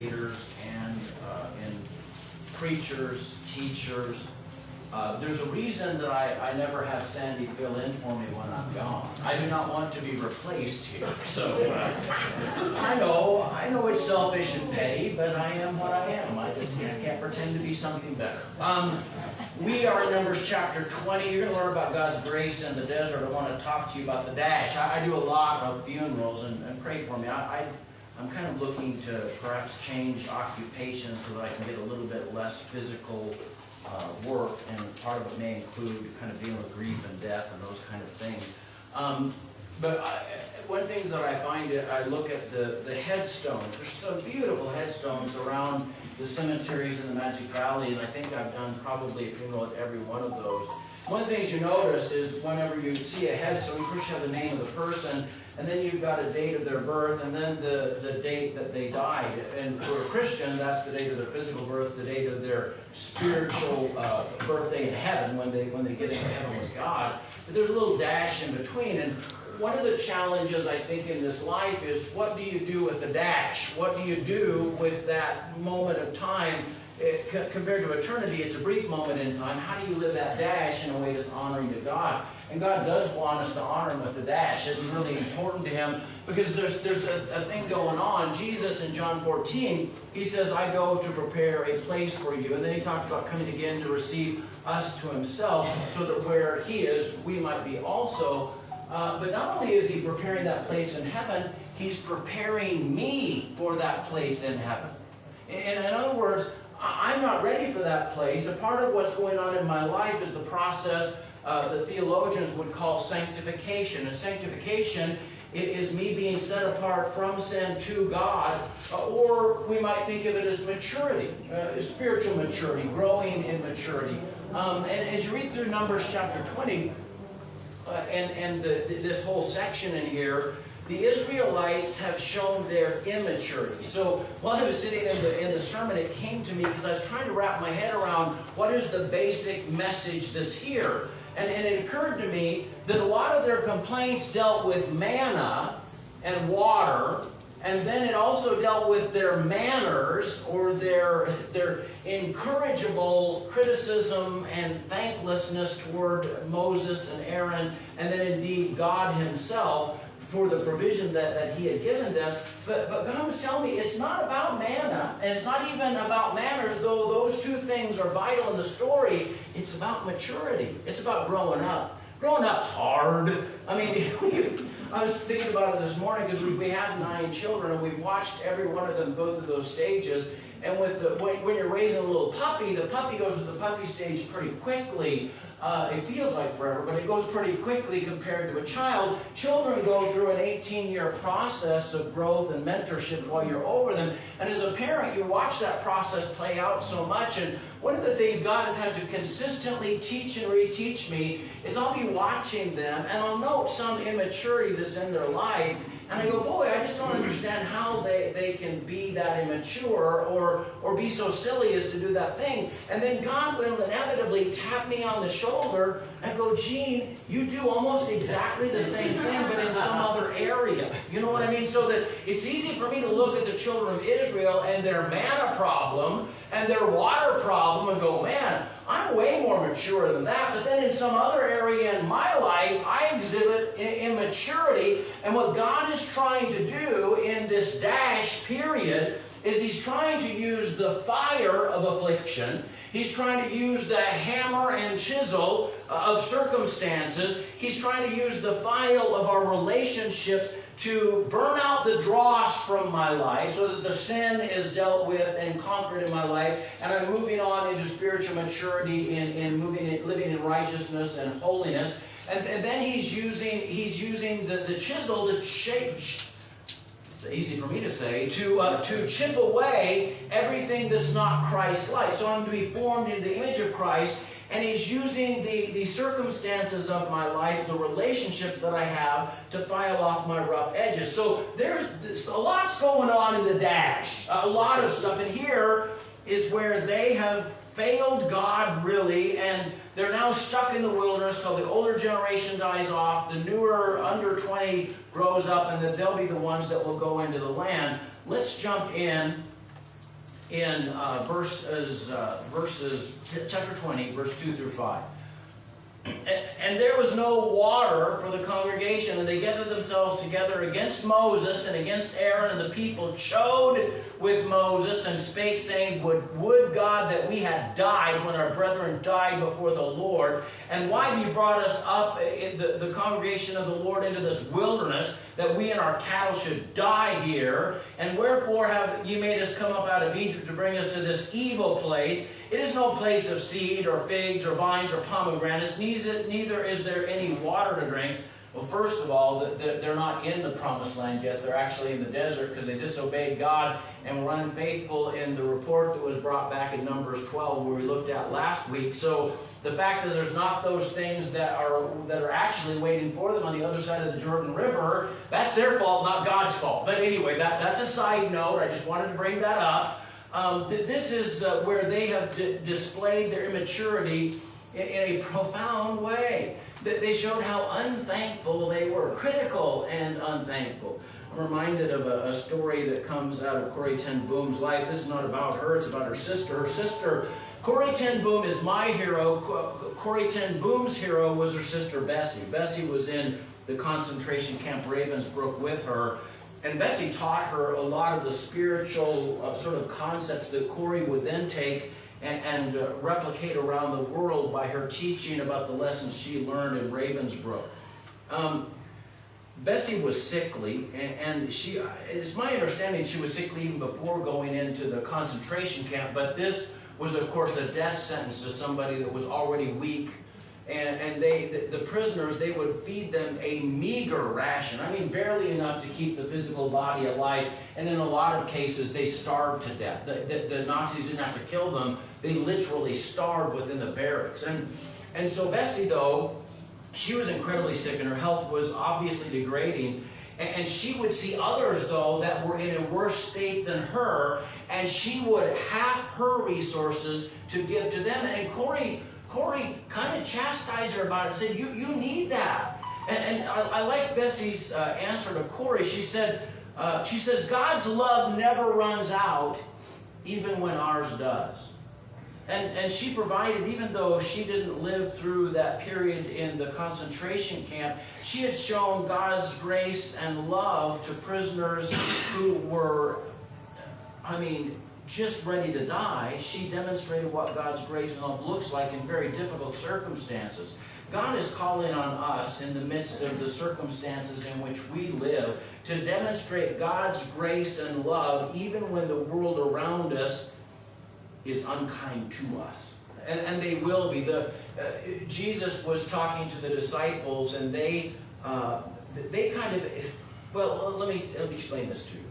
leaders and in preachers, teachers. There's a reason that I never have Sandy fill in for me when I'm gone. I do not want to be replaced here. So I know it's selfish and petty, but I am what I am. I just can't pretend to be something better. We are in Numbers chapter 20. You're going to learn about God's grace in the desert. I want to talk to you about the dash. I do a lot of funerals, and pray for me. I'm kind of looking to perhaps change occupations so that I can get a little bit less physical work, and part of it may include kind of dealing with grief and death and those kind of things. But one thing that I find, I look at the headstones. There's some beautiful headstones around the cemeteries in the Magic Valley, and I think I've done probably a funeral at every one of those. One of the things you notice is whenever you see a headstone, first you have the name of the person, and then you've got a date of their birth, and then the date that they died. And for a Christian, that's the date of their physical birth, the date of their spiritual birthday in heaven, when they get into heaven with God. But there's a little dash in between. And one of the challenges, I think, in this life is, what do you do with the dash? What do you do with that moment of time? Compared to eternity, it's a brief moment in time. How do you live that dash in a way that's honoring to God? And God does want us to honor Him with the dash. It's really important to Him, because there's a thing going on. Jesus in John 14, He says, I go to prepare a place for you. And then He talked about coming again to receive us to Himself, so that where He is, we might be also. But not only is He preparing that place in heaven, He's preparing me for that place in heaven. And in other words, I'm not ready for that place. A part of what's going on in my life is the process the theologians would call sanctification. And sanctification is me being set apart from sin to God, or we might think of it as maturity, spiritual maturity, growing in maturity. And as you read through Numbers chapter 20, and this whole section in here, the Israelites have shown their immaturity. So while I was sitting in the sermon, it came to me because I was trying to wrap my head around what is the basic message that's here. And it occurred to me that a lot of their complaints dealt with manna and water, and then it also dealt with their manners, or their incorrigible criticism and thanklessness toward Moses and Aaron, and then indeed God Himself, for the provision that He had given them. But God was telling me it's not about manna, and it's not even about manners, though those two things are vital in the story. It's about maturity. It's about growing up. Growing up's hard. I mean, I was thinking about it this morning, because we have 9 children, and we've watched every one of them go through those stages. And with when you're raising a little puppy, the puppy goes through the puppy stage pretty quickly. It feels like forever, but it goes pretty quickly compared to a child. Children go through an 18-year process of growth and mentorship while you're over them. And as a parent, you watch that process play out so much. And one of the things God has had to consistently teach and reteach me is I'll be watching them, and I'll note some immaturity that's in their life. And I go, boy, I just don't understand how they can be that immature or be so silly as to do that thing. And then God will inevitably tap me on the shoulder and go, Gene, you do almost exactly the same thing, but in some other area. You know what I mean? So that it's easy for me to look at the children of Israel and their manna problem and their water problem and go, man, I'm way more mature than that. But then in some other area in my life, I exhibit immaturity. And what God is trying to do in this dash period is He's trying to use the fire of affliction. He's trying to use the hammer and chisel of circumstances. He's trying to use the file of our relationships to burn out the dross from my life, so that the sin is dealt with and conquered in my life, and I'm moving on into spiritual maturity in living in righteousness and holiness. And then He's using the chisel to shape. It's easy for me to say, to chip away everything that's not Christ-like. So I'm to be formed in the image of Christ. And He's using the circumstances of my life, the relationships that I have, to file off my rough edges. So there's a lot's going on in the dash. A lot of stuff. And here is where they have failed God, really, and they're now stuck in the wilderness till the older generation dies off, the newer, under 20, grows up, and then they'll be the ones that will go into the land. Let's jump in in chapter 20, verse 2 through 5. And there was no water for the congregation, and they gathered themselves together against Moses and against Aaron, and the people chode with Moses and spake, saying, Would God that we had died when our brethren died before the Lord, and why have you brought us up in the congregation of the Lord into this wilderness, that we and our cattle should die here? And wherefore have ye made us come up out of Egypt to bring us to this evil place? It is no place of seed, or figs, or vines, or pomegranates, neither is there any water to drink. Well, first of all, they're not in the promised land yet. They're actually in the desert because they disobeyed God and were unfaithful in the report that was brought back in Numbers 12, where we looked at last week. So the fact that there's not those things that are actually waiting for them on the other side of the Jordan River, that's their fault, not God's fault. But anyway, that's a side note. I just wanted to bring that up. This is where they have displayed their immaturity in a profound way. They showed how unthankful they were, critical and unthankful. I'm reminded of a story that comes out of Corrie ten Boom's life. This is not about her, it's about her sister. Her sister, Corrie ten Boom, is my hero. Corrie ten Boom's hero was her sister Bessie. Bessie was in the concentration camp Ravensbrück with her. And Bessie taught her a lot of the spiritual sort of concepts that Corrie would then take and replicate around the world by her teaching about the lessons she learned in Ravensbrück. Bessie was sickly, and it's my understanding she was sickly even before going into the concentration camp, but this was, of course, a death sentence to somebody that was already weak. And the prisoners, they would feed them a meager ration. I mean, barely enough to keep the physical body alive. And in a lot of cases, they starved to death. The Nazis didn't have to kill them. They literally starved within the barracks. And so Bessie, though, she was incredibly sick, and her health was obviously degrading. And she would see others, though, that were in a worse state than her, and she would have her resources to give to them. And Corrie kind of chastised her about it and said, you need that. And I like Bessie's answer to Corrie. She says, God's love never runs out, even when ours does. And she provided, even though she didn't live through that period in the concentration camp, she had shown God's grace and love to prisoners who were, just ready to die. She demonstrated what God's grace and love looks like in very difficult circumstances. God is calling on us in the midst of the circumstances in which we live to demonstrate God's grace and love even when the world around us is unkind to us. And they will be. Jesus was talking to the disciples, and they kind of, well, let me explain this to you.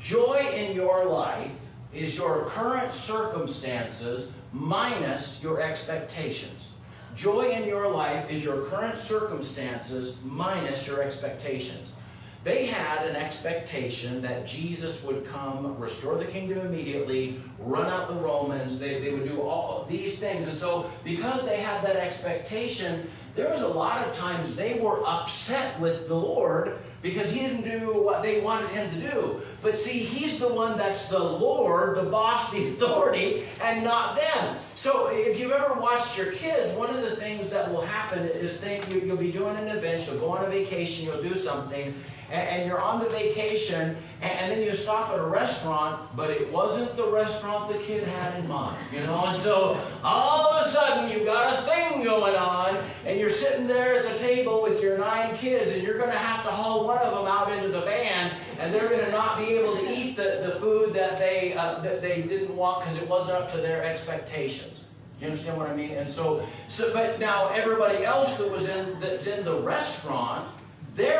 Joy in your life is your current circumstances minus your expectations. Joy in your life is your current circumstances minus your expectations. They had an expectation that Jesus would come, restore the kingdom immediately, run out the Romans, they would do all of these things. And so because they had that expectation, there was a lot of times they were upset with the Lord because he didn't do what they wanted him to do. But see, he's the one that's the Lord, the boss, the authority, and not them. So if you've ever watched your kids, one of the things that will happen is you'll be doing an event, you'll go on a vacation, you'll do something, and you're on the vacation, and then you stop at a restaurant, but it wasn't the restaurant the kid had in mind, and so all of a sudden you've got a thing going on, and you're sitting there at the table with your 9 kids, and you're going to have to haul one of them out into the van, and they're going to not be able to eat the food that they didn't want because it wasn't up to their expectations. You understand what I mean? And so but now everybody else that's in the restaurant, they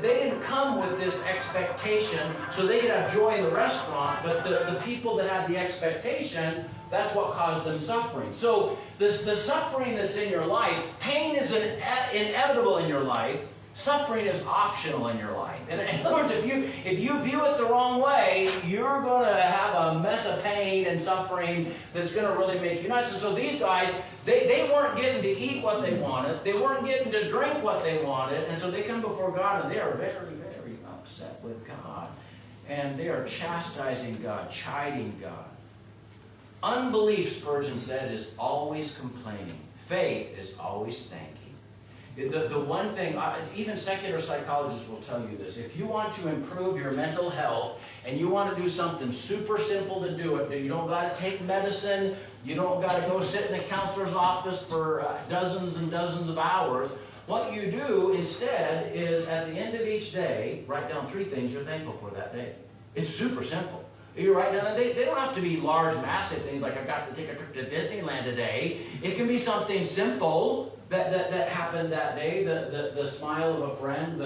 didn't come with this expectation, so they could have joy in the restaurant, but the people that had the expectation, that's what caused them suffering. So the suffering that's in your life, pain is inevitable in your life, suffering is optional in your life. In other words, if you view it the wrong way, you're going to have a mess of pain and suffering that's going to really make you nuts. And so these guys, they weren't getting to eat what they wanted. They weren't getting to drink what they wanted. And so they come before God, and they are very, very upset with God. and they are chastising God, chiding God. Unbelief, Spurgeon said, is always complaining. Faith is always thanking. The one thing, even secular psychologists will tell you this, if you want to improve your mental health and you want to do something super simple to do it, you don't got to take medicine, you don't got to go sit in a counselor's office for dozens and dozens of hours. What you do instead is at the end of each day, write down 3 things you're thankful for that day. It's super simple. You write down, and they don't have to be large, massive things like I got to take a trip to Disneyland today. It can be something simple that happened that day, the smile of a friend,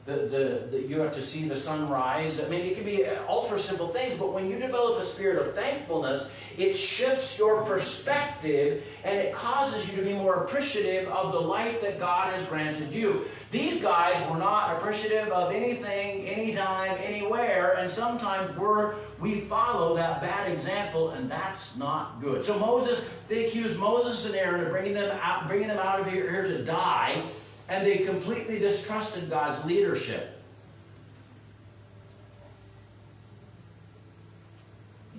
you have to see the sunrise. I mean, it can be ultra simple things, but when you develop a spirit of thankfulness, it shifts your perspective and it causes you to be more appreciative of the life that God has granted you. These guys were not appreciative of anything, anytime, anywhere, and sometimes we follow that bad example, and that's not good. So they accused Moses and Aaron of bringing them out of here to die, and they completely distrusted God's leadership.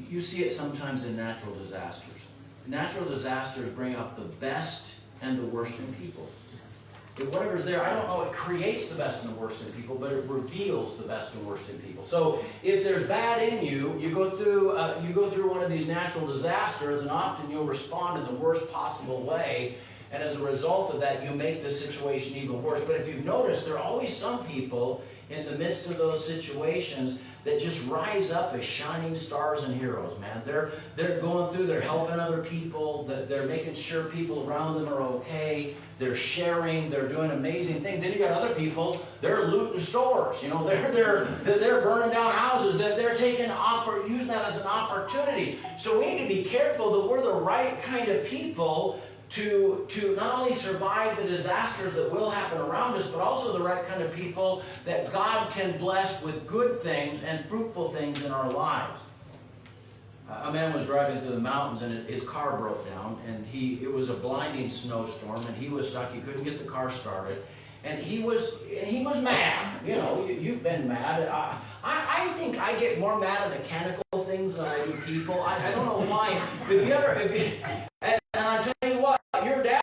You see it sometimes in natural disasters. Natural disasters bring out the best and the worst in people. Whatever's there, I don't know, it creates the best and the worst in people, but it reveals the best and worst in people. So if there's bad in you, you go through one of these natural disasters, and often you'll respond in the worst possible way. And as a result of that, you make the situation even worse. But if you've noticed, there are always some people in the midst of those situations that just rise up as shining stars and heroes, man. They're going through, they're helping other people, they're making sure people around them are okay, they're sharing, they're doing amazing things. Then you got other people, they're looting stores, you know, they're burning down houses, they're using that as an opportunity. So we need to be careful that we're the right kind of people to not only survive the disasters that will happen around us, but also the right kind of people that God can bless with good things and fruitful things in our lives. A man was driving through the mountains and his car broke down, and it was a blinding snowstorm, and he was stuck. He couldn't get the car started, and he was mad. You know, you've been mad. I think I get more mad at mechanical things than I do people. I don't know why. And I tell you what, your dad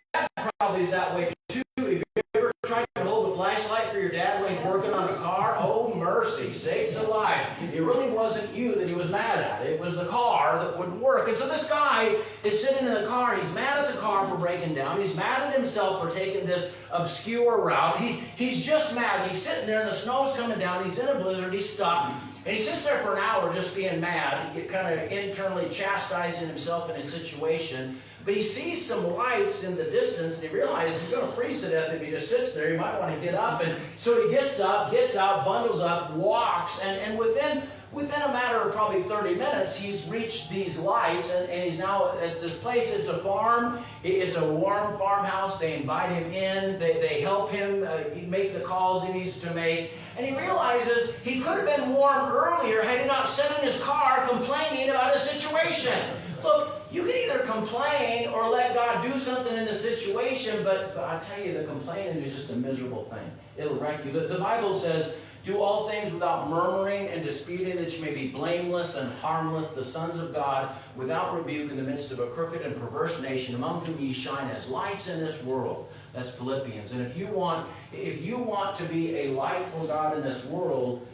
probably is that way too. If you ever tried to hold a flashlight for your dad when he's working on a car, oh mercy, sakes alive. It really wasn't you that he was mad at. It was the car that wouldn't work. And so this guy is sitting in the car. He's mad at the car for breaking down. He's mad at himself for taking this obscure route. He's just mad. He's sitting there and the snow's coming down. He's in a blizzard. He's stuck. And he sits there for an hour just being mad, kind of internally chastising himself in his situation. But he sees some lights in the distance, and he realizes he's going to freeze to death if he just sits there. He might want to get up. And so he gets up, gets out, bundles up, walks, and within a matter of probably 30 minutes, he's reached these lights, and he's now at this place. It's a farm. It's a warm farmhouse. They invite him in. They help him make the calls he needs to make. And he realizes he could have been warm earlier had he not sat in his car complaining about a situation. Look, you can either complain or let God do something in the situation, but I tell you, the complaining is just a miserable thing. It'll wreck you. The Bible says, do all things without murmuring and disputing, that you may be blameless and harmless, the sons of God, without rebuke in the midst of a crooked and perverse nation, among whom ye shine as lights in this world. That's Philippians. And if you want to be a light for God in this world,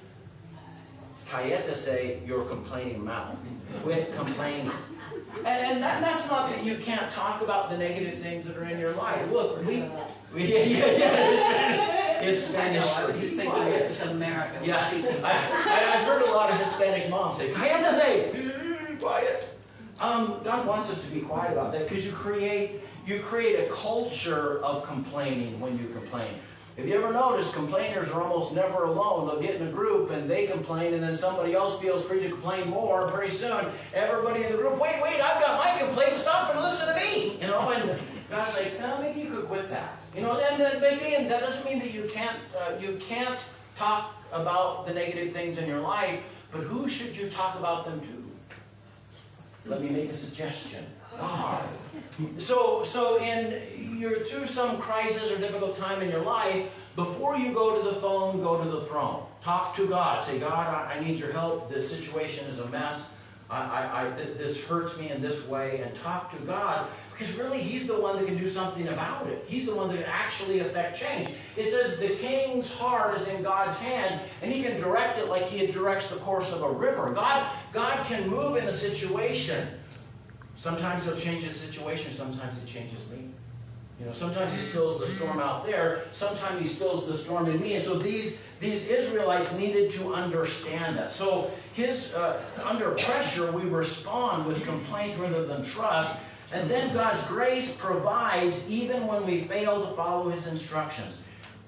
Cayeta say, your complaining mouth. Quit complaining. And that's not that you can't talk about the negative things that are in your life. Look, it's Spanish. I was just thinking this is America. Yeah, I've heard a lot of Hispanic moms say, "Cállate, say, quiet." God wants us to be quiet about that, because you create a culture of complaining when you complain. Have you ever noticed complainers are almost never alone? They'll get in a group and they complain, and then somebody else feels free to complain more. Pretty soon, everybody in the group, wait, I've got my complaint, stop and listen to me. You know, and God's like, maybe you could quit that. You know, and that doesn't mean that you can't talk about the negative things in your life, but who should you talk about them to? Let me make a suggestion. God. So you're through some crisis or difficult time in your life, before you go to the phone, go to the throne. Talk to God. Say, God, I need your help. This situation is a mess. This hurts me in this way. And talk to God. Because really, he's the one that can do something about it. He's the one that can actually affect change. It says the king's heart is in God's hand, and he can direct it like he directs the course of a river. God can move in a situation. Sometimes he'll change the situation. Sometimes he changes me. Sometimes he stills the storm out there. Sometimes he stills the storm in me. And so these Israelites needed to understand that. So under pressure, we respond with complaints rather than trust. And then God's grace provides even when we fail to follow his instructions.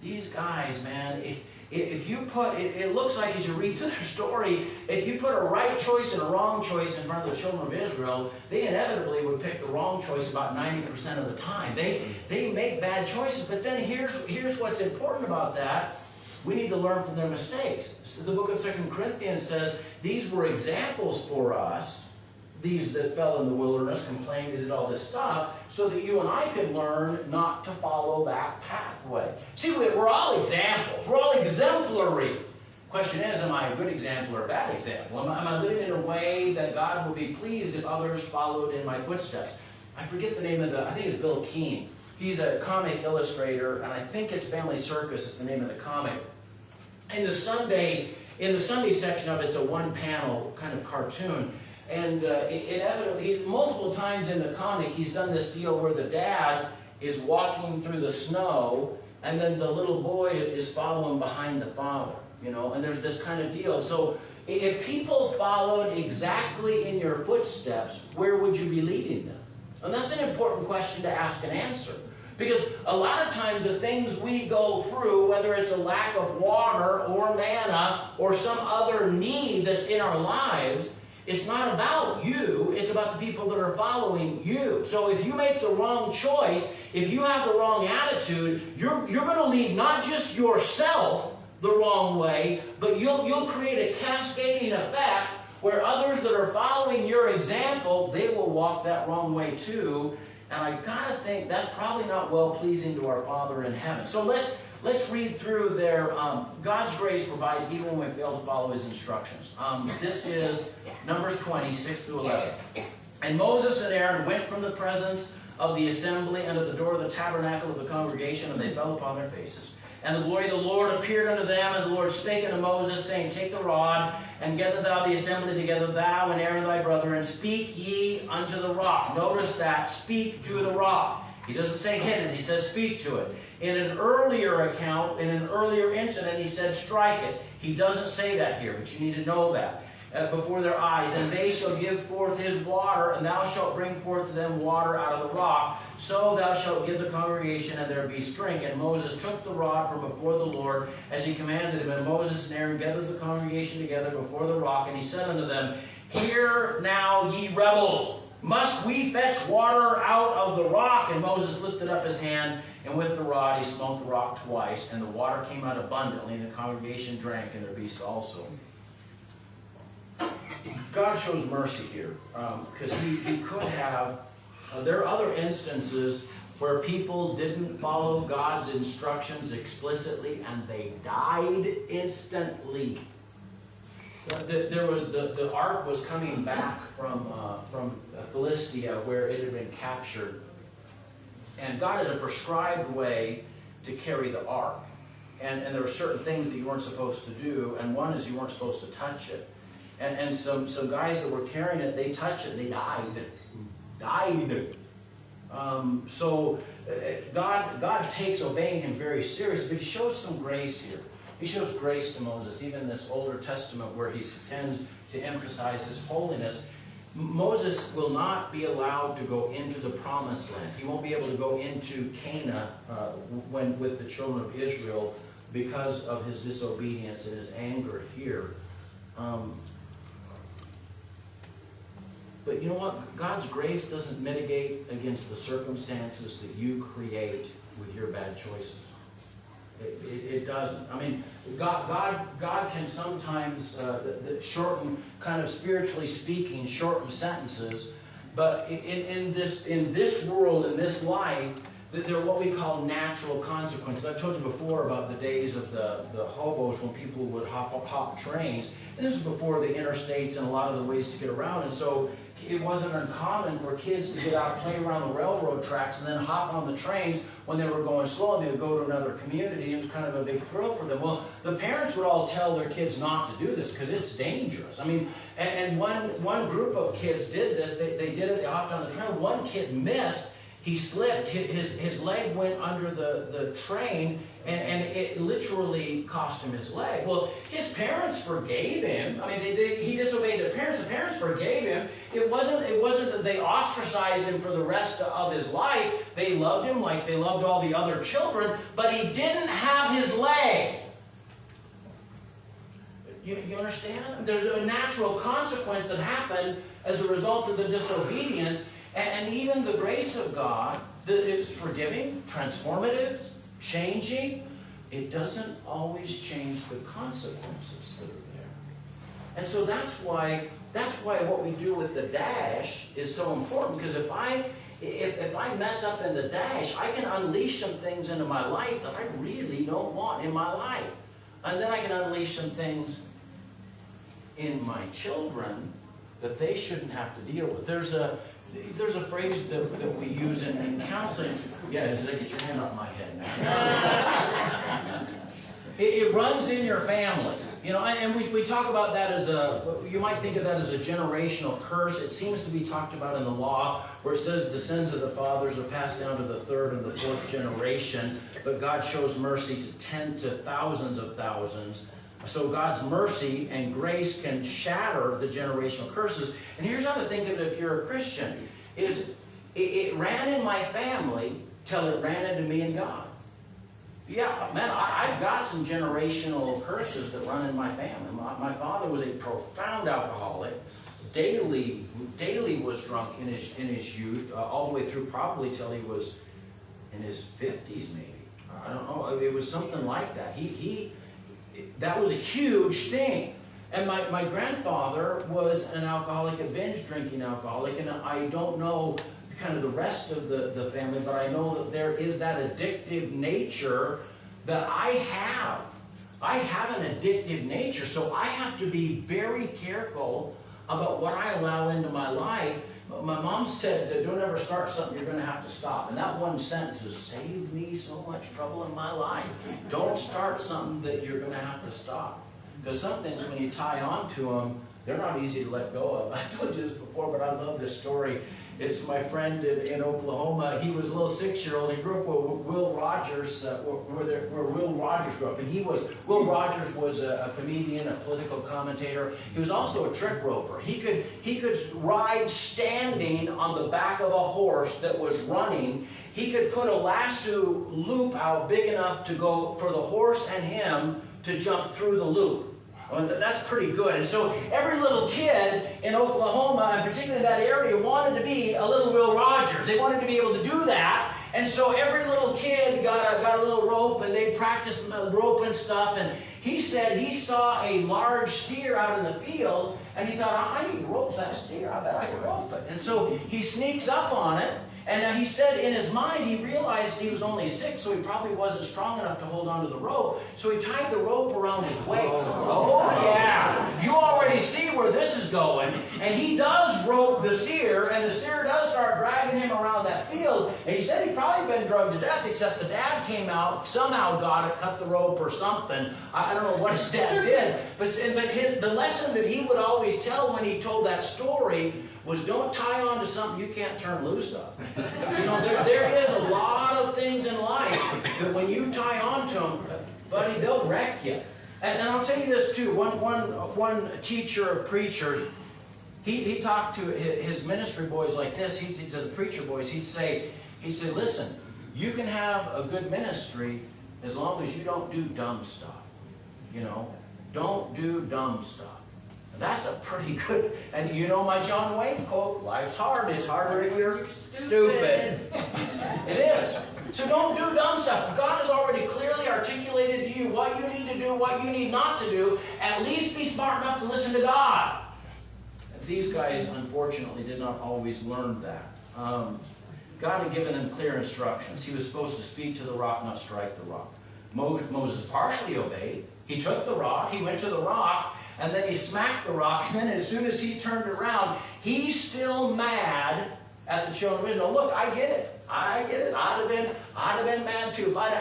These guys, man, if you put, it looks like as you read through their story, if you put a right choice and a wrong choice in front of the children of Israel, they inevitably would pick the wrong choice about 90% of the time. They make bad choices, but then here's what's important about that. We need to learn from their mistakes. So the book of 2 Corinthians says, these were examples for us, these that fell in the wilderness, complained, did all this stuff, so that you and I could learn not to follow that pathway. See, we're all examples. We're all exemplary. Question is, am I a good example or a bad example? Am I living in a way that God will be pleased if others followed in my footsteps? I forget the name of I think it's Bill Keane. He's a comic illustrator, and I think it's Family Circus is the name of the comic. In the Sunday section of it's a one-panel kind of cartoon. And inevitably, multiple times in the comic, he's done this deal where the dad is walking through the snow, and then the little boy is following behind the father, and there's this kind of deal. So if people followed exactly in your footsteps, where would you be leading them? And that's an important question to ask and answer. Because a lot of times the things we go through, whether it's a lack of water or manna or some other need that's in our lives, it's not about you, it's about the people that are following you. So if you make the wrong choice, if you have the wrong attitude, you're going to lead not just yourself the wrong way, but you'll create a cascading effect where others that are following your example, they will walk that wrong way too. And I gotta think that's probably not well-pleasing to our Father in heaven. So let's read through their God's grace provides even when we fail to follow his instructions. This is Numbers 20, 6 through 11. And Moses and Aaron went from the presence of the assembly unto the door of the tabernacle of the congregation, and they fell upon their faces. And the glory of the Lord appeared unto them, and the Lord spake unto Moses, saying, Take the rod, and gather thou the assembly together, thou and Aaron thy brother, and speak ye unto the rock. Notice that, speak to the rock. He doesn't say hit it, he says speak to it. In an earlier account, in an earlier incident, he said strike it. He doesn't say that here, but you need to know that. Before their eyes, and they shall give forth his water, and thou shalt bring forth to them water out of the rock. So thou shalt give the congregation, and there be drink. And Moses took the rod from before the Lord, as he commanded him. And Moses and Aaron gathered the congregation together before the rock, and he said unto them, Hear now, ye rebels, must we fetch water out of the rock? And Moses lifted up his hand, and with the rod he smote the rock twice, and the water came out abundantly, and the congregation drank, and their beasts also. God shows mercy here, because he could have, there are other instances where people didn't follow God's instructions explicitly and they died instantly. There was the ark was coming back from Philistia where it had been captured, and God had a prescribed way to carry the ark, and there were certain things that you weren't supposed to do, and one is you weren't supposed to touch it. And some guys that were carrying it, they touched it, they died. So God takes obeying him very seriously, but he shows some grace here. He shows grace to Moses, even in this Older Testament where he tends to emphasize his holiness. Moses will not be allowed to go into the promised land. He won't be able to go into Canaan with the children of Israel because of his disobedience and his anger here. But you know what? God's grace doesn't mitigate against the circumstances that you create with your bad choices. It doesn't. I mean, God can sometimes shorten, kind of spiritually speaking, shorten sentences. But in this world, in this life, They're what we call natural consequences. I've told you before about the days of the hobos when people would hop trains. And this is before the interstates and a lot of the ways to get around. And so it wasn't uncommon for kids to get out, play around the railroad tracks, and then hop on the trains when they were going slow, and they would go to another community. It was kind of a big thrill for them. Well, the parents would all tell their kids not to do this because it's dangerous. I mean, and one group of kids did this. They did it. They hopped on the train. One kid missed. He slipped. His leg went under the train, and it literally cost him his leg. Well, his parents forgave him. I mean, he disobeyed their parents. The parents forgave him. It wasn't that they ostracized him for the rest of his life. They loved him like they loved all the other children, but he didn't have his leg. You understand? There's a natural consequence that happened as a result of the disobedience. And even the grace of God, that is forgiving, transformative, changing, it doesn't always change the consequences that are there. And so that's why what we do with the dash is so important, because if I mess up in the dash, I can unleash some things into my life that I really don't want in my life. And then I can unleash some things in my children that they shouldn't have to deal with. There's a phrase that we use in counseling. Yeah, did I get your hand up my head now? It runs in your family. You know, and we talk about that as you might think of that as a generational curse. It seems to be talked about in the law where it says the sins of the fathers are passed down to the third and the fourth generation, but God shows mercy to tens to thousands of thousands. So God's mercy and grace can shatter the generational curses. And here's how to think of it if you're a Christian. It ran in my family till it ran into me and God. Yeah, man, I've got some generational curses that run in my family. My father was a profound alcoholic. Daily was drunk in his youth, all the way through probably till he was in his 50s maybe. I don't know. It was something like that. That was a huge thing. And my grandfather was an alcoholic, a binge drinking alcoholic, and I don't know kind of the rest of the family, but I know that there is that addictive nature that I have. I have an addictive nature, so I have to be very careful about what I allow into my life. My mom said, don't ever start something you're going to have to stop. And that one sentence has saved me so much trouble in my life. Don't start something that you're going to have to stop. Because some things, when you tie on to them, they're not easy to let go of. I told you this before, but I love this story. It's my friend in Oklahoma. He was a little 6-year-old. He grew up with Will Rogers, where Will Rogers grew up. And Will Rogers was a comedian, a political commentator. He was also a trick roper. He could ride standing on the back of a horse that was running. He could put a lasso loop out big enough to go for the horse and him to jump through the loop. Well, that's pretty good. And so every little kid in Oklahoma, and particularly that area, wanted to be a little Will Rogers. They wanted to be able to do that. And so every little kid got a little rope, and they practiced rope and stuff. And he said he saw a large steer out in the field, and he thought, I need to rope that steer. I bet I can rope it. And so he sneaks up on it. And he said in his mind, he realized he was only 6, so he probably wasn't strong enough to hold onto the rope. So he tied the rope around his waist. Oh, yeah. You already see where this is going. And he does rope the steer, and the steer does start dragging him around that field. And he said he'd probably been drugged to death, except the dad came out, somehow got it, cut the rope or something. I don't know what his dad did. But the lesson that he would always tell when he told that story was don't tie on to something you can't turn loose of. You know, there is a lot of things in life that when you tie on to them, buddy, they'll wreck you. And I'll tell you this too. One teacher of preachers, he talked to his ministry boys like this. To the preacher boys, he said, listen, you can have a good ministry as long as you don't do dumb stuff. You know, don't do dumb stuff. That's a pretty good, and you know my John Wayne quote, life's hard, it's harder if you're stupid. It is. So don't do dumb stuff. God has already clearly articulated to you what you need to do, what you need not to do. At least be smart enough to listen to God. And these guys, unfortunately, did not always learn that. God had given him clear instructions. He was supposed to speak to the rock, not strike the rock. Moses partially obeyed. He took the rock, he went to the rock, and then he smacked the rock, and then as soon as he turned around, he's still mad at the children of Israel. Look, I get it. I'd have been mad too. But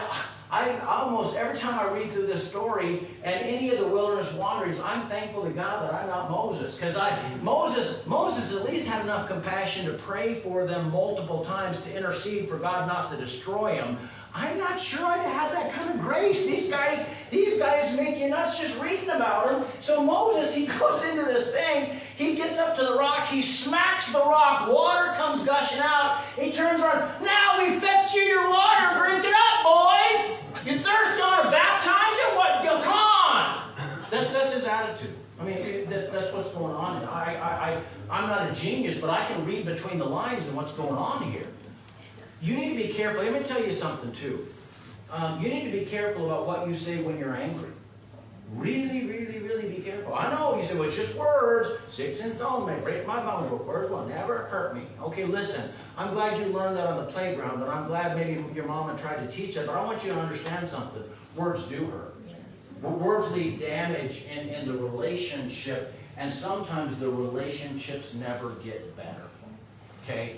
I almost every time I read through this story and any of the wilderness wanderings, I'm thankful to God that I'm not Moses. Because Moses at least had enough compassion to pray for them multiple times to intercede for God not to destroy them. I'm not sure I'd have had that kind of grace. These guys make you nuts just reading about them. So Moses, he goes into this thing. He gets up to the rock. He smacks the rock. Water comes gushing out. He turns around. Now we fetched you your water. Drink it up, boys. You thirsty? You want to baptize you? What? Come on. That's his attitude. I mean, that's what's going on. And I'm not a genius, but I can read between the lines and what's going on here. You need to be careful. Let me tell you something, too. You need to be careful about what you say when you're angry. Really, really, really be careful. I know you say, well, it's just words. 6 inches on may break my bones, but words will never hurt me. Okay, listen. I'm glad you learned that on the playground, and I'm glad maybe your mama tried to teach it, but I want you to understand something. Words do hurt. Words leave damage in the relationship, and sometimes the relationships never get better. Okay?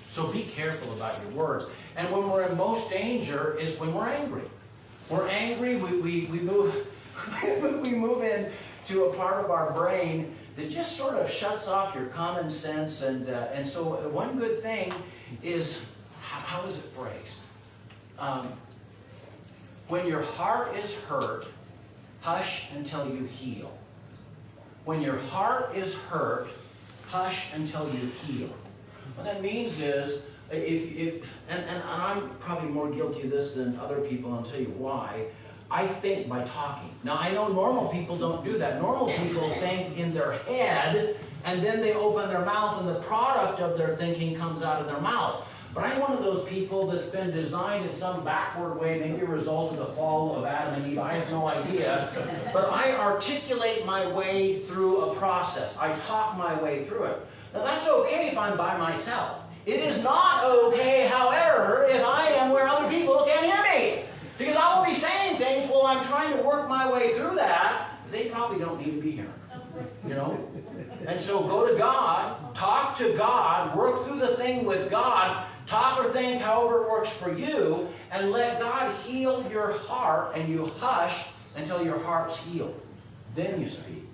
So be careful about your words. And when we're in most danger is when we're angry. We're angry, we move we move into a part of our brain that just sort of shuts off your common sense. And so one good thing is, how is it phrased? When your heart is hurt, hush until you heal. When your heart is hurt, hush until you heal. What that means is, and I'm probably more guilty of this than other people, and I'll tell you why. I think by talking. Now, I know normal people don't do that. Normal people think in their head, and then they open their mouth, and the product of their thinking comes out of their mouth. But I'm one of those people that's been designed in some backward way, maybe a result of the fall of Adam and Eve. I have no idea. But I articulate my way through a process. I talk my way through it. Now, that's okay if I'm by myself. It is not okay, however, if I am where other people can hear me. Because I will be saying things while I'm trying to work my way through that. They probably don't need to be hearing. You know? And so go to God, talk to God, work through the thing with God, talk or think however it works for you, and let God heal your heart, and you hush until your heart's healed. Then you speak.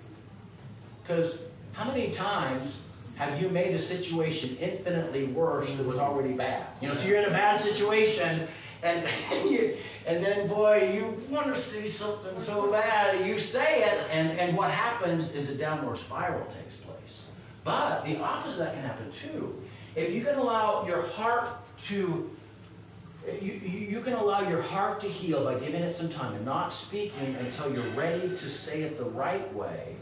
Because how many times have you made a situation infinitely worse that was already bad? You know, so you're in a bad situation, and then, boy, you want to see something so bad, you say it, and what happens is a downward spiral takes place. But the opposite of that can happen too. If you can allow your heart to, you can allow your heart to heal by giving it some time and not speaking until you're ready to say it the right way.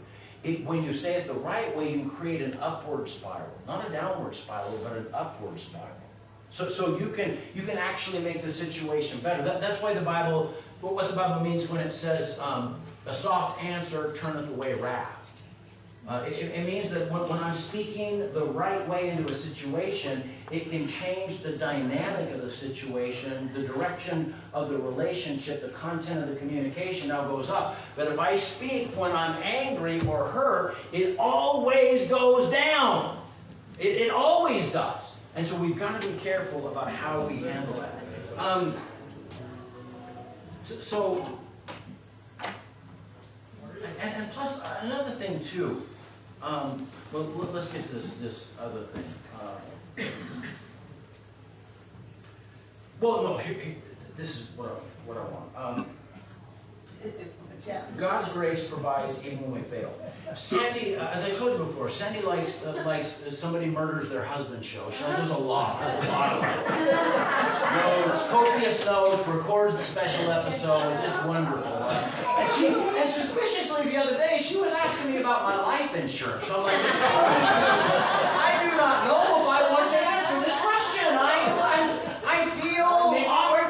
When you say it the right way, you can create an upward spiral. Not a downward spiral, but an upward spiral. So you can actually make the situation better. That's why what the Bible means when it says, a soft answer turneth away wrath. It means that when I'm speaking the right way into a situation, it can change the dynamic of the situation, the direction of the relationship, the content of the communication now goes up. But if I speak when I'm angry or hurt, it always goes down. It always does. And so we've got to be careful about how we handle that. And plus, another thing too, well, let's get to this other thing. Well, no, this is what I want. God's grace provides even when we fail. Sandy, as I told you before, Sandy likes somebody murders their husband show. She does a lot of it. Notes, copious notes, records the special episodes. It's wonderful. And suspiciously the other day, she was asking me about my life insurance. So I'm like, I do not know if I want to answer this question. I feel awkward.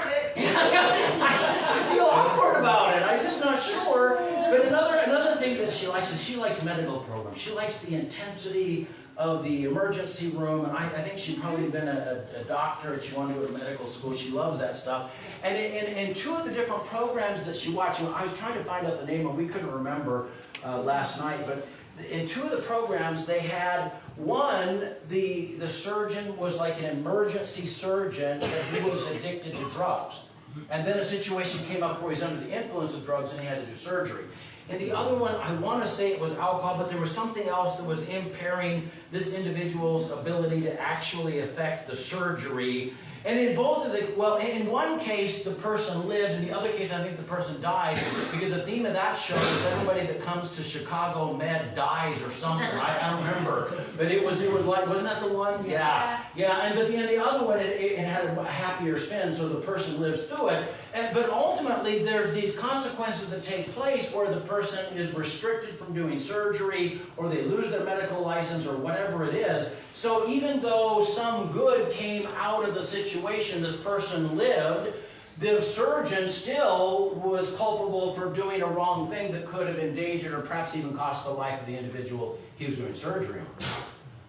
I feel awkward about it. I'm just not sure. But another thing that she likes is she likes medical programs. She likes the intensity of the emergency room, and I think she'd probably been a doctor, and she wanted to go to medical school. She loves that stuff. And in two of the different programs that she watched, I was trying to find out the name, and we couldn't remember last night, but in two of the programs, they had one, the surgeon was like an emergency surgeon, but he was addicted to drugs. And then a situation came up where he's under the influence of drugs and he had to do surgery. And the other one, I want to say it was alcohol, but there was something else that was impairing this individual's ability to actually affect the surgery. And in both of the, well, in one case, the person lived. In the other case, I think the person died, because the theme of that show is everybody that comes to Chicago Med dies or something. I don't remember. But it was like, wasn't that the one? Yeah. And but the other one, it had a happier spin, so the person lives through it. But ultimately, there's these consequences that take place where the person is restricted from doing surgery, or they lose their medical license, or whatever it is. So even though some good came out of the situation this person lived, the surgeon still was culpable for doing a wrong thing that could have endangered or perhaps even cost the life of the individual he was doing surgery on.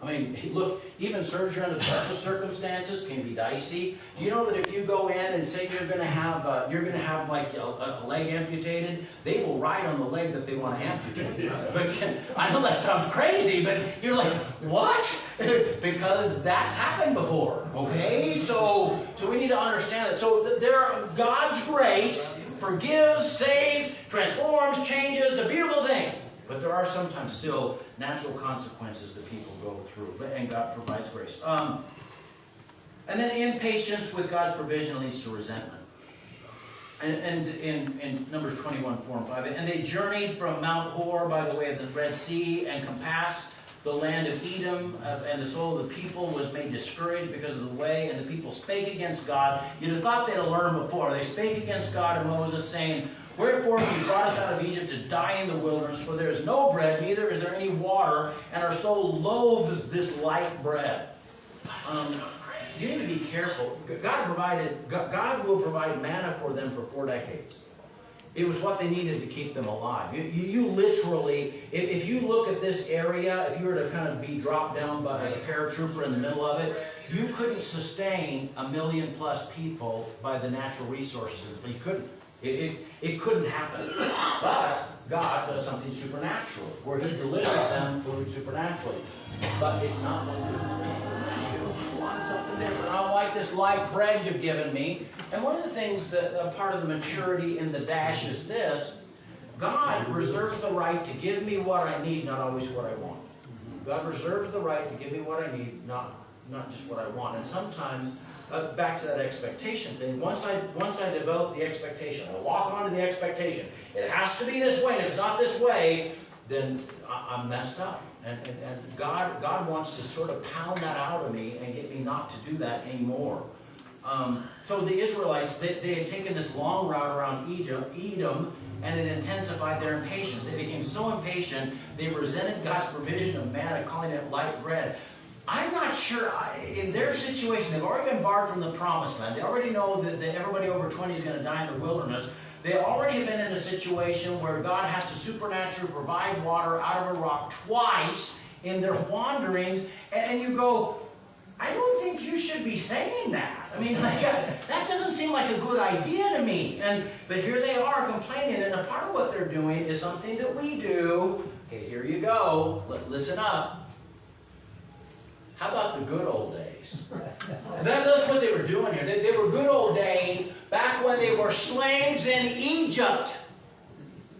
I mean, look, even surgery under the best of circumstances can be dicey. You know that if you go in and say you're going to have like a leg amputated, they will write on the leg that they want to amputate. But I know that sounds crazy, but you're like, what? Because that's happened before. Okay, so we need to understand that. So God's grace forgives, saves, transforms, changes. A beautiful thing. But there are sometimes still natural consequences that people go through, and God provides grace. And then impatience with God's provision leads to resentment. And in Numbers 21, 4 and 5, and they journeyed from Mount Hor by the way of the Red Sea and compassed the land of Edom, and the soul of the people was made discouraged because of the way, and the people spake against God. You'd have thought they'd have learned before. They spake against God and Moses, saying, Wherefore have you brought us out of Egypt to die in the wilderness? For there is no bread, neither is there any water, and our soul loathes this light bread. You need to be careful. God will provide manna for them for 4 decades. It was what they needed to keep them alive. You literally, if you look at this area, if you were to kind of be dropped down as a paratrooper in the middle of it, you couldn't sustain 1 million plus people by the natural resources. You couldn't. It couldn't happen. But God does something supernatural, where He delivers them food supernaturally. But it's not what we want something different. I don't like this light bread you've given me. And one of the things that part of the maturity in the dash is this: God reserves the right to give me what I need, not always what I want. God reserves the right to give me what I need, not just what I want. And sometimes, back to that expectation thing, once I develop the expectation, I walk onto the expectation, it has to be this way, and if it's not this way, then I'm messed up. And God wants to sort of pound that out of me and get me not to do that anymore. So the Israelites, they had taken this long route around Edom, and it intensified their impatience. They became so impatient, they resented God's provision of manna, calling it light bread. I'm not sure, in their situation, they've already been barred from the promised land. They already know that everybody over 20 is going to die in the wilderness. They already have been in a situation where God has to supernaturally provide water out of a rock twice in their wanderings. And you go, I don't think you should be saying that. I mean, that doesn't seem like a good idea to me. But here they are complaining, and a part of what they're doing is something that we do. Okay, here you go. Listen up. How about the good old days? That's what they were doing here. They were good old days back when they were slaves in Egypt.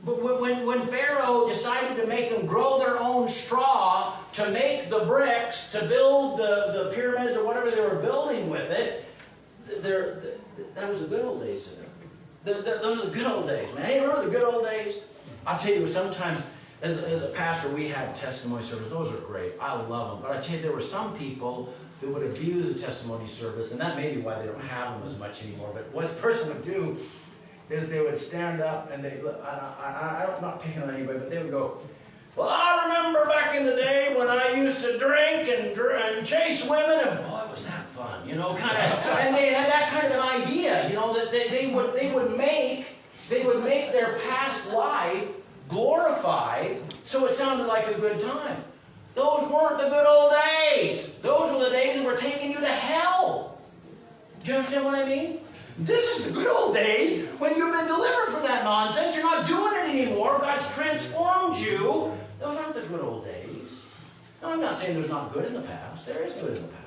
But when Pharaoh decided to make them grow their own straw to make the bricks, to build the pyramids or whatever they were building with it, that was the good old days to them. Those are the good old days, man. Hey, remember the good old days? I'll tell you, sometimes as a pastor, we had testimony service. Those are great. I love them. But I tell you, there were some people who would abuse the testimony service, and that may be why they don't have them as much anymore. But what the person would do is they would stand up, and I'm not picking on anybody, but they would go, well, I remember back in the day when I used to drink and chase women, and boy, was that fun, you know, kind of. And they had that kind of an idea, you know, that they would make their past life glorified, so it sounded like a good time. Those weren't the good old days. Those were the days that were taking you to hell. Do you understand what I mean? This is the good old days when you've been delivered from that nonsense. You're not doing it anymore. God's transformed you. Those aren't the good old days. No, I'm not saying there's not good in the past. There is good in the past.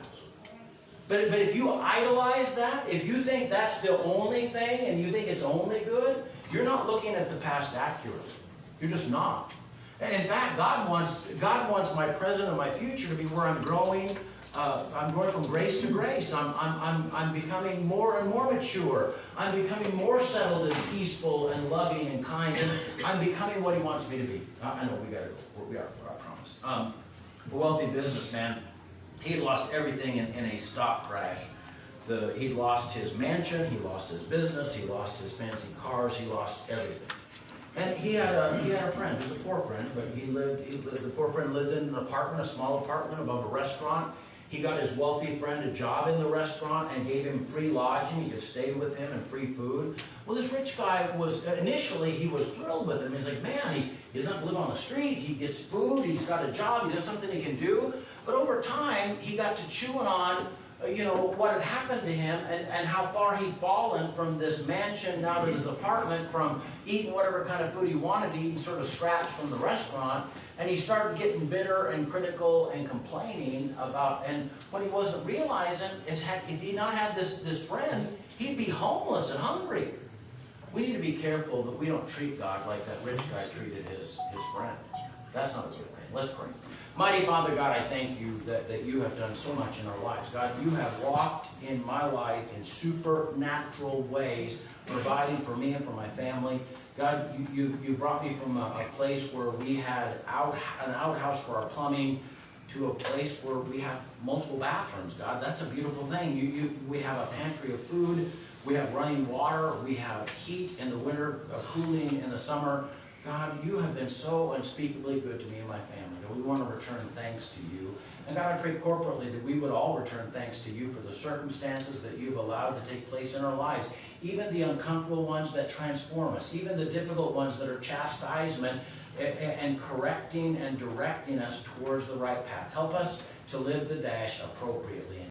But if you idolize that, if you think that's the only thing and you think it's only good, you're not looking at the past accurately. You're just not. And in fact, God wants my present and my future to be where I'm growing. I'm going from grace to grace. I'm becoming more and more mature. I'm becoming more settled and peaceful and loving and kind. And I'm becoming what He wants me to be. I know we got to go. We are, I promise. A wealthy businessman, he lost everything in a stock crash. He lost his mansion. He lost his business. He lost his fancy cars. He lost everything. And he had a friend. He was a poor friend, but the poor friend lived in an apartment, a small apartment above a restaurant. He got his wealthy friend a job in the restaurant and gave him free lodging. He could stay with him and free food. Well, this rich guy initially he was thrilled with him. He's like, man, he doesn't live on the street. He gets food. He's got a job. He's got something he can do. But over time, he got to chewing on what had happened to him and how far he'd fallen from this mansion now to his apartment, from eating whatever kind of food he wanted to eat and sort of scraps from the restaurant. And he started getting bitter and critical and complaining about, and what he wasn't realizing is if he not had this friend, he'd be homeless and hungry. We need to be careful that we don't treat God like that rich guy treated his friend. That's not a good thing. Let's pray. Mighty Father God, I thank you that you have done so much in our lives. God, you have walked in my life in supernatural ways, providing for me and for my family. God, you brought me from a place where we had an outhouse for our plumbing to a place where we have multiple bathrooms. God, that's a beautiful thing. We have a pantry of food. We have running water. We have heat in the winter, cooling in the summer. God, you have been so unspeakably good to me and my family. And we want to return thanks to you. And God, I pray corporately that we would all return thanks to you for the circumstances that you've allowed to take place in our lives. Even the uncomfortable ones that transform us. Even the difficult ones that are chastisement and correcting and directing us towards the right path. Help us to live the dash appropriately.